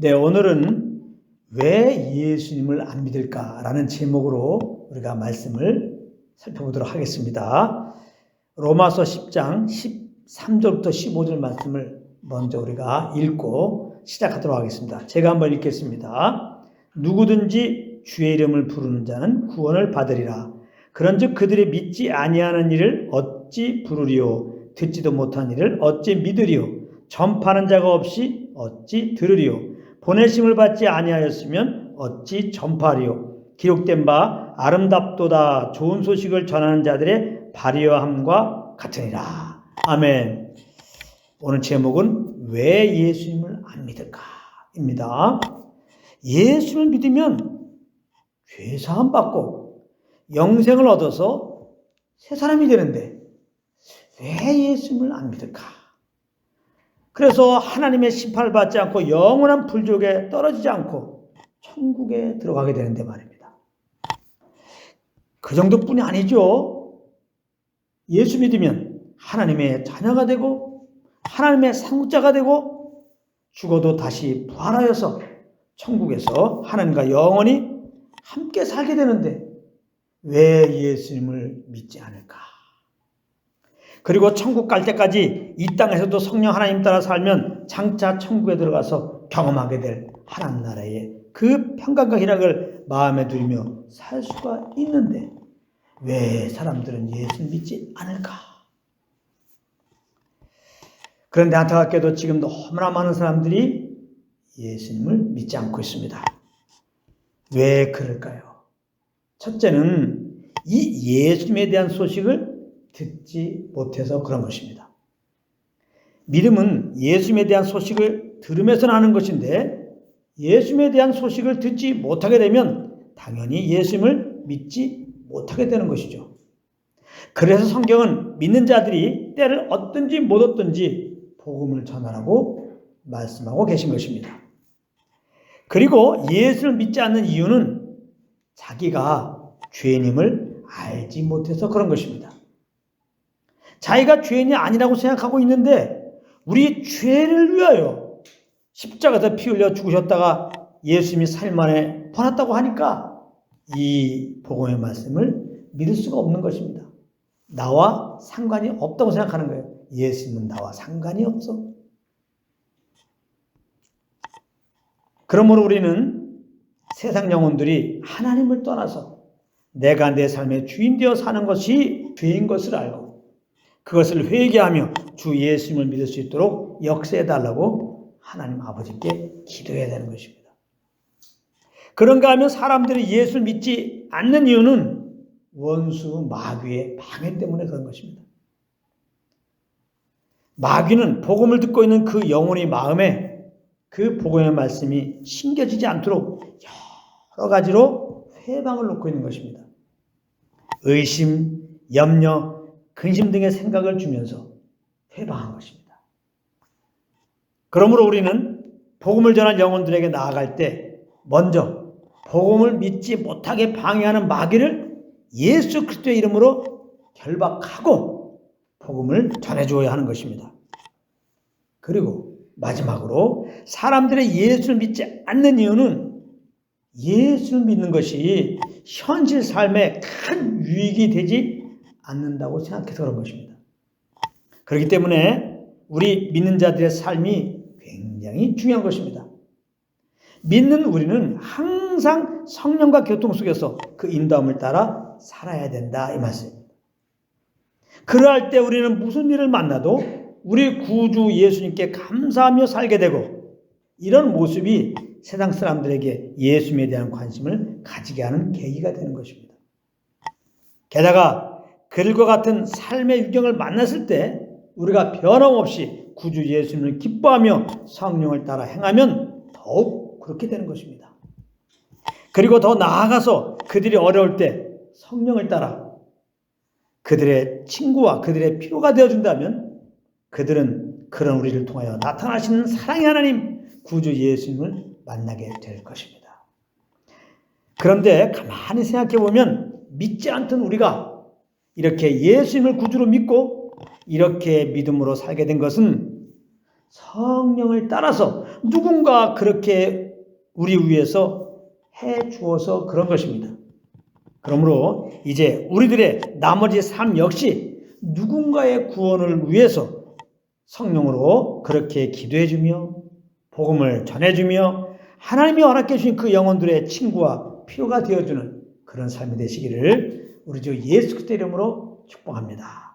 네, 오늘은 왜 예수님을 안 믿을까라는 제목으로 우리가 말씀을 살펴보도록 하겠습니다. 로마서 10장 13절부터 15절 말씀을 먼저 우리가 읽고 시작하도록 하겠습니다. 제가 한번 읽겠습니다. 누구든지 주의 이름을 부르는 자는 구원을 받으리라. 그런즉 그들이 믿지 아니하는 일을 어찌 부르리요? 듣지도 못한 일을 어찌 믿으리요? 전파하는 자가 없이 어찌 들으리요? 보내심을 받지 아니하였으면 어찌 전파하리요? 기록된 바 아름답도다 좋은 소식을 전하는 자들의 발휘함과 같으니라. 아멘. 오늘 제목은 왜 예수님을 안 믿을까? 입니다. 예수를 믿으면 죄사함 받고 영생을 얻어서 새 사람이 되는데 왜 예수님을 안 믿을까? 그래서 하나님의 심판을 받지 않고 영원한 불족에 떨어지지 않고 천국에 들어가게 되는데 말입니다. 그 정도뿐이 아니죠. 예수 믿으면 하나님의 자녀가 되고 하나님의 상속자가 되고 죽어도 다시 부활하여서 천국에서 하나님과 영원히 함께 살게 되는데 왜 예수님을 믿지 않을까? 그리고 천국 갈 때까지 이 땅에서도 성령 하나님 따라 살면 장차 천국에 들어가서 경험하게 될 하나님 나라의 그 평강과 희락을 마음에 두리며 살 수가 있는데 왜 사람들은 예수를 믿지 않을까? 그런데 안타깝게도 지금 너무나 많은 사람들이 예수님을 믿지 않고 있습니다. 왜 그럴까요? 첫째는 이 예수님에 대한 소식을 듣지 못해서 그런 것입니다. 믿음은 예수님에 대한 소식을 들으면서 나는 것인데 예수님에 대한 소식을 듣지 못하게 되면 당연히 예수님을 믿지 못하게 되는 것이죠. 그래서 성경은 믿는 자들이 때를 얻든지 못 얻든지 복음을 전하라고 말씀하고 계신 것입니다. 그리고 예수를 믿지 않는 이유는 자기가 죄인임을 알지 못해서 그런 것입니다. 자기가 죄인이 아니라고 생각하고 있는데 우리 죄를 위하여 십자가에서 피 흘려 죽으셨다가 예수님이 3일 만에 부활했다고 하니까 이 복음의 말씀을 믿을 수가 없는 것입니다. 나와 상관이 없다고 생각하는 거예요. 예수님은 나와 상관이 없어. 그러므로 우리는 세상 영혼들이 하나님을 떠나서 내가 내 삶의 주인 되어 사는 것이 죄인 것을 알고 그것을 회개하며 주 예수님을 믿을 수 있도록 역사해달라고 하나님 아버지께 기도해야 되는 것입니다. 그런가 하면 사람들이 예수를 믿지 않는 이유는 원수 마귀의 방해 때문에 그런 것입니다. 마귀는 복음을 듣고 있는 그 영혼의 마음에 그 복음의 말씀이 심겨지지 않도록 여러 가지로 회방을 놓고 있는 것입니다. 의심, 염려, 근심 등의 생각을 주면서 회방한 것입니다. 그러므로 우리는 복음을 전할 영혼들에게 나아갈 때 먼저 복음을 믿지 못하게 방해하는 마귀를 예수 그리스도의 이름으로 결박하고 복음을 전해줘야 하는 것입니다. 그리고 마지막으로 사람들의 예수를 믿지 않는 이유는 예수를 믿는 것이 현실 삶에 큰 유익이 되지 않는다고 생각해서 그런 것입니다. 그렇기 때문에 우리 믿는 자들의 삶이 굉장히 중요한 것입니다. 믿는 우리는 항상 성령과 교통 속에서 그 인도함을 따라 살아야 된다 이 말씀입니다. 그러할 때 우리는 무슨 일을 만나도 우리 구주 예수님께 감사하며 살게 되고 이런 모습이 세상 사람들에게 예수님에 대한 관심을 가지게 하는 계기가 되는 것입니다. 게다가 그들과 같은 삶의 유경을 만났을 때 우리가 변함없이 구주 예수님을 기뻐하며 성령을 따라 행하면 더욱 그렇게 되는 것입니다. 그리고 더 나아가서 그들이 어려울 때 성령을 따라 그들의 친구와 그들의 필요가 되어준다면 그들은 그런 우리를 통하여 나타나시는 사랑의 하나님 구주 예수님을 만나게 될 것입니다. 그런데 가만히 생각해 보면 믿지 않던 우리가 이렇게 예수님을 구주로 믿고 이렇게 믿음으로 살게 된 것은 성령을 따라서 누군가 그렇게 우리 위해서 해 주어서 그런 것입니다. 그러므로 이제 우리들의 나머지 삶 역시 누군가의 구원을 위해서 성령으로 그렇게 기도해주며 복음을 전해주며 하나님이 허락해 주신 그 영혼들의 친구와 필요가 되어주는 그런 삶이 되시기를 우리 주 예수 그리스도의 이름으로 축복합니다.